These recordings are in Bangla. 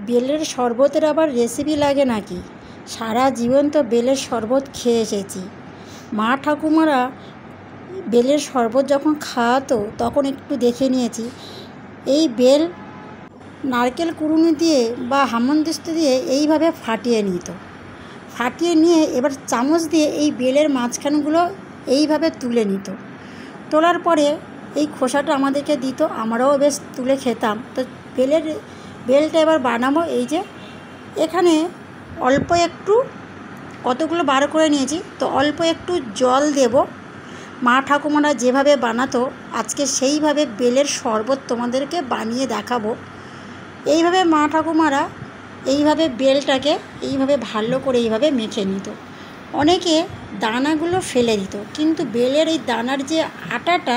বেলের শরবতের আবার রেসিপি লাগে নাকি? সারা জীবন তো বেলের শরবত খেয়ে এসেছি। মা ঠাকুমারা বেলের শরবত যখন খাওয়াতো তখন একটু দেখে নিয়েছি। এই বেল নারকেল কুড়ুনি দিয়ে বা হামানদিস্তা দিয়ে এইভাবে ফাটিয়ে নিত। ফাটিয়ে নিয়ে এবার চামচ দিয়ে এই বেলের মাঝখানগুলো এইভাবে তুলে নিত। তোলার পরে এই খোসাটা আমাদেরকে দিত, আমরাও বেশ তুলে খেতাম। তো বেলটা এবার বানাবো। এই যে এখানে অল্প একটু কতগুলো বার করে নিয়েছি, তো অল্প একটু জল দেব। মা ঠাকুমারা যেভাবে বানাতো আজকে সেইভাবে বেলের শরবত তোমাদেরকে বানিয়ে দেখাবো। এইভাবে মা ঠাকুমারা এইভাবে বেলটাকে এইভাবে ভালো করে এইভাবে মেখে নিত। অনেকে দানাগুলো ফেলে দিত, কিন্তু বেলের এই দানার যে আটাটা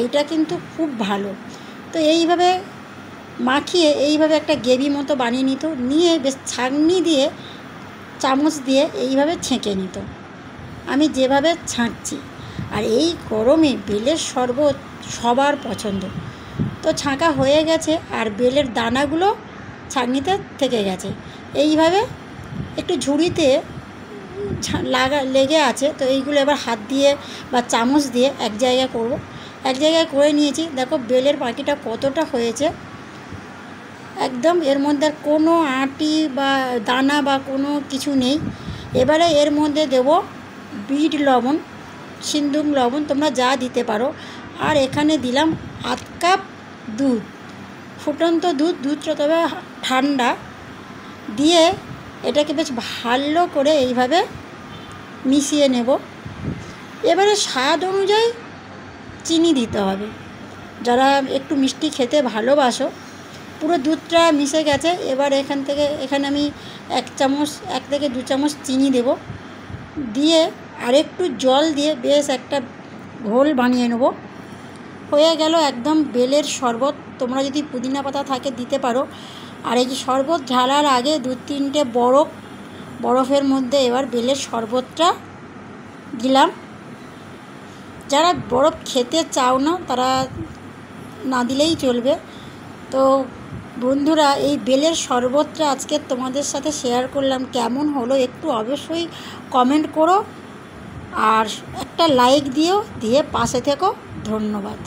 এইটা কিন্তু খুব ভালো। তো এইভাবে মাখিয়ে এইভাবে একটা গ্রেভি মতো বানিয়ে নিত, নিয়ে বেশ ছাঁকনি দিয়ে চামচ দিয়ে এইভাবে ছেঁকে নিত। আমি যেভাবে ছাঁকছি, আর এই গরমে বেলের শরবত সবার পছন্দ। তো ছাঁকা হয়ে গেছে আর বেলের দানাগুলো ছাঁকনিতে থেকে গেছে। এইভাবে একটু ঝুড়িতে লেগে আছে, তো এইগুলো এবার হাত দিয়ে বা চামচ দিয়ে এক জায়গায় করব। এক জায়গায় করে নিয়েছি। দেখো বেলের পাখিটা কতটা হয়েছে, একদম এর মধ্যে আর কোনো আঁটি বা দানা বা কোনো কিছু নেই। এবারে এর মধ্যে দেব বিট লবণ, সিন্দুক লবণ, তোমরা যা দিতে পারো। আর এখানে দিলাম আধ কাপ দুধ, ফুটন্ত দুধটা তবে ঠান্ডা, দিয়ে এটাকে বেশ ভালো করে এইভাবে মিশিয়ে নেব। এবারে স্বাদ অনুযায়ী চিনি দিতে হবে। যারা একটু মিষ্টি খেতে ভালোবাসো, পুরো দুধটা মিশে গেছে। এবার এখানে আমি 1 থেকে 2 চামচ চিনি দেব, দিয়ে আরেকটু জল দিয়ে বেশ একটা ঘোল বানিয়ে নেব। হয়ে গেল একদম বেলের শরবত। তোমরা যদি পুদিনা পাতা থাকে দিতে পারো। আর এই যে শরবত ঢালার আগে 2-3টে বরফের মধ্যে এবার বেলের শরবতটা দিলাম। যারা বরফ খেতে চাও না তারা না দিলেই চলবে। তো বন্ধুরা, এই বেলের শরবতটা আজকে তোমাদের সাথে শেয়ার করলাম। কেমন হলো একটু অবশ্যই কমেন্ট করো, আর একটা লাইক দিও, দিয়ে পাশে থেকো। ধন্যবাদ।